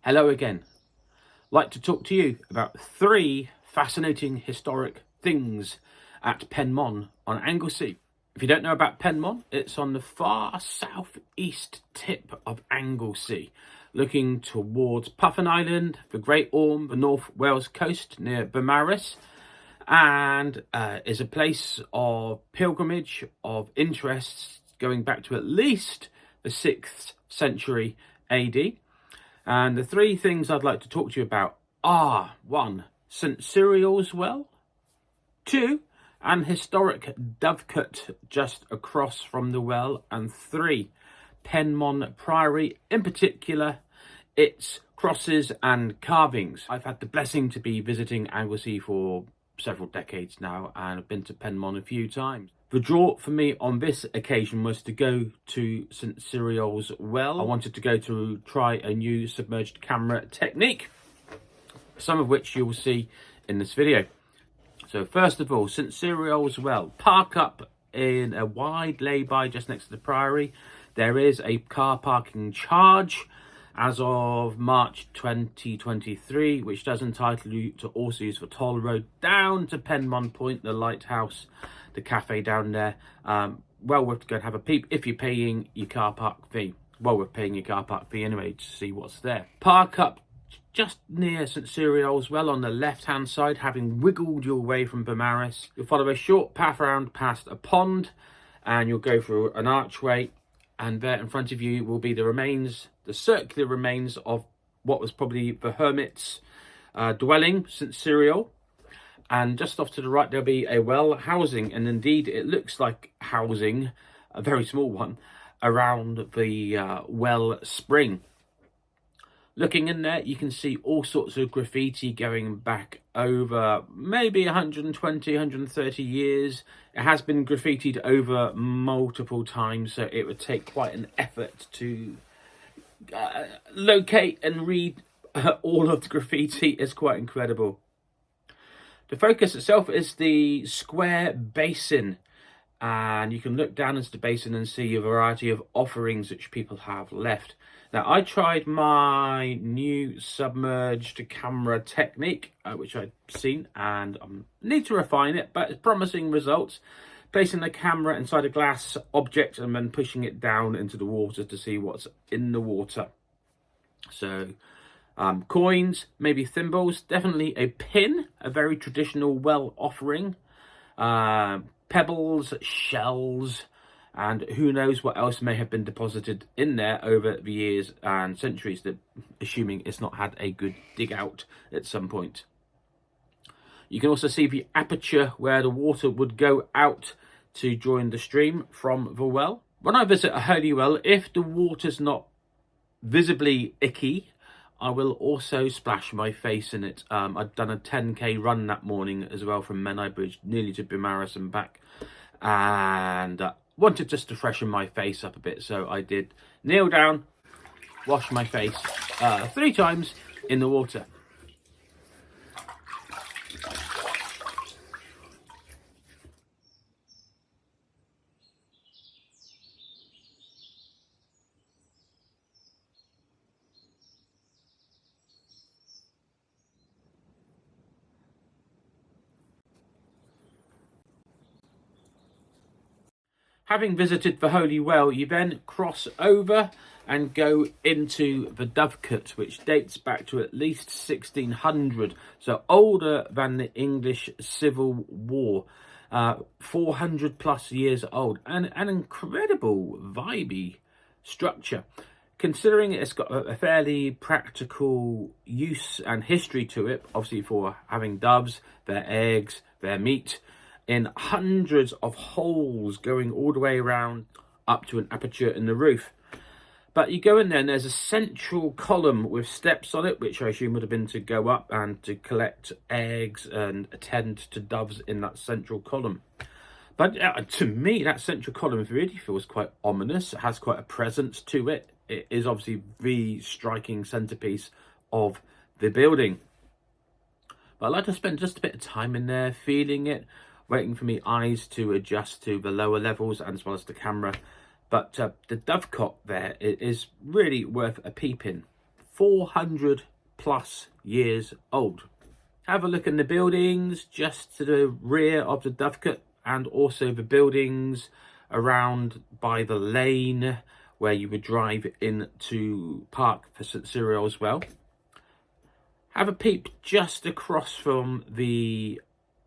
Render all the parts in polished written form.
Hello again. I'd like to talk to you about 3 fascinating historic things at Penmon on Anglesey. If you don't know about Penmon, it's on the far southeast tip of Anglesey, looking towards Puffin Island, the Great Orme, the North Wales coast near Beaumaris, and is a place of pilgrimage, of interest going back to at least the 6th century AD. And the 3 things I'd like to talk to you about are 1. St Seiriol's well, 2. An historic Dovecote just across from the well, and 3. Penmon Priory, in particular, its crosses and carvings. I've had the blessing to be visiting Anglesey for several decades now, and I've been to Penmon a few times. The draw for me on this occasion was to go to St Seiriol's well. I wanted to go to try a new submerged camera technique, some of which you'll see in this video. So first of all, St Seiriol's well. Park up in a wide lay-by just next to the priory. There is a car parking charge as of March 2023, which does entitle you to also use the toll road down to Penmon Point, the lighthouse, the cafe down there. Well worth to go and have a peep if you're paying your car park fee. Well worth paying your car park fee anyway to see what's there. Park up just near St Seiriol's well on the left-hand side, having wiggled your way from Beaumaris. You'll follow a short path around past a pond, and you'll go through an archway, and there in front of you will be the remains, the circular remains of what was probably the hermit's dwelling, St Seiriol. And just off to the right, there'll be a well housing, and indeed it looks like housing, a very small one, around the well spring. Looking in there, you can see all sorts of graffiti going back over maybe 120, 130 years. It has been graffitied over multiple times, so it would take quite an effort to locate and read all of the graffiti. It's quite incredible. The focus itself is the square basin, and you can look down into the basin and see a variety of offerings which people have left. Now, I tried my new submerged camera technique, which I'd seen, and I need to refine it, but it's promising results. Placing the camera inside a glass object and then pushing it down into the water to see what's in the water. So, coins, maybe thimbles, definitely a pin, a very traditional well offering, pebbles, shells, and who knows what else may have been deposited in there over the years and centuries, that assuming it's not had a good dig out at some point. You can also see the aperture where the water would go out to join the stream from the well. When I visit a holy well, if the water's not visibly icky, I will also splash my face in it. I'd done a 10k run that morning as well from Menai Bridge, nearly to Beaumaris and back, and wanted just to freshen my face up a bit, so I did kneel down, wash my face 3 times in the water. Having visited the Holy Well, you then cross over and go into the Dovecote, which dates back to at least 1600, so older than the English Civil War, 400 plus years old, and an incredible vibey structure. Considering it's got a fairly practical use and history to it, obviously for having doves, their eggs, their meat, in hundreds of holes going all the way around up to an aperture in the roof. But you go in there and there's a central column with steps on it, which I assume would have been to go up and to collect eggs and attend to doves in that central column. But to me, that central column really feels quite ominous. It has quite a presence to it. It is obviously the striking centerpiece of the building. But I'd like to spend just a bit of time in there, feeling it, waiting for my eyes to adjust to the lower levels as well as the camera. But the Dovecote there is really worth a peep in. 400 plus years old. Have a look in the buildings just to the rear of the Dovecote, and also the buildings around by the lane where you would drive in to park for St Seiriol as well. Have a peep just across from the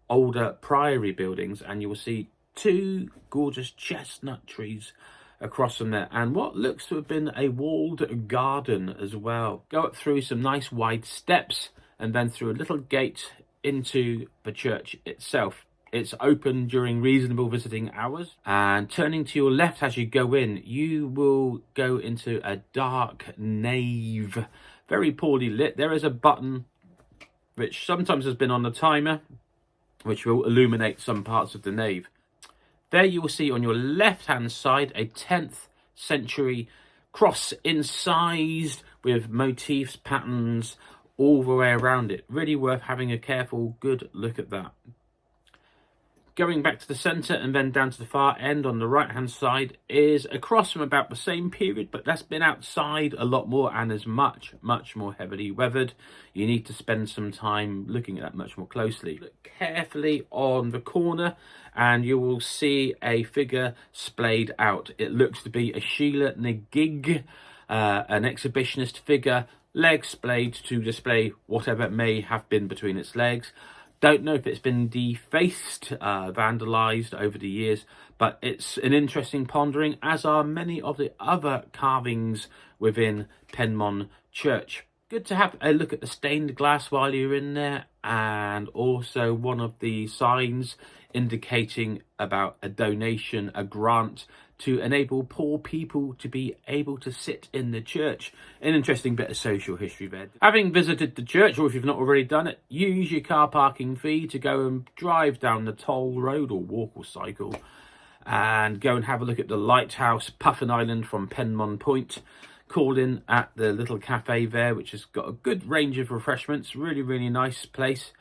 older priory buildings, and you will see two gorgeous chestnut trees across from there, and what looks to have been a walled garden as well. Go up through some nice wide steps and then through a little gate into the church itself. It's open during reasonable visiting hours, and turning to your left as you go in, you will go into a dark nave, very poorly lit. There is a button which sometimes has been on the timer, which will illuminate some parts of the nave. There you will see on your left hand side a 10th century cross incised with motifs, patterns all the way around it. Really worth having a careful, good look at that. Going back to the centre and then down to the far end on the right hand side is a cross from about the same period, but that's been outside a lot more and is much more heavily weathered. You need to spend some time looking at that much more closely. Look carefully on the corner and you will see a figure splayed out. It looks to be a Sheila Nagig, an exhibitionist figure, legs splayed to display whatever may have been between its legs. Don't know if it's been defaced, vandalised over the years, but it's an interesting pondering, as are many of the other carvings within Penmon Church. Good to have a look at the stained glass while you're in there, and also one of the signs indicating about a donation, a grant to enable poor people to be able to sit in the church. An interesting bit of social history there. Having visited the church, or if you've not already done it, use your car parking fee to go and drive down the toll road, or walk or cycle, and go and have a look at the lighthouse, Puffin Island from Penmon Point. Call in at the little cafe there, which has got a good range of refreshments. Really nice place,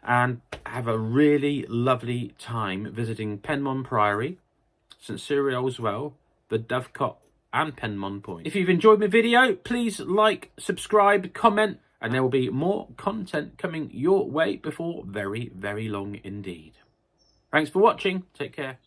and have a really lovely time visiting Penmon Priory, St Seiriol as well, the Dovecote and Penmon Point. If you've enjoyed my video, please like, subscribe, comment, and there will be more content coming your way before very long indeed. Thanks for watching. Take care.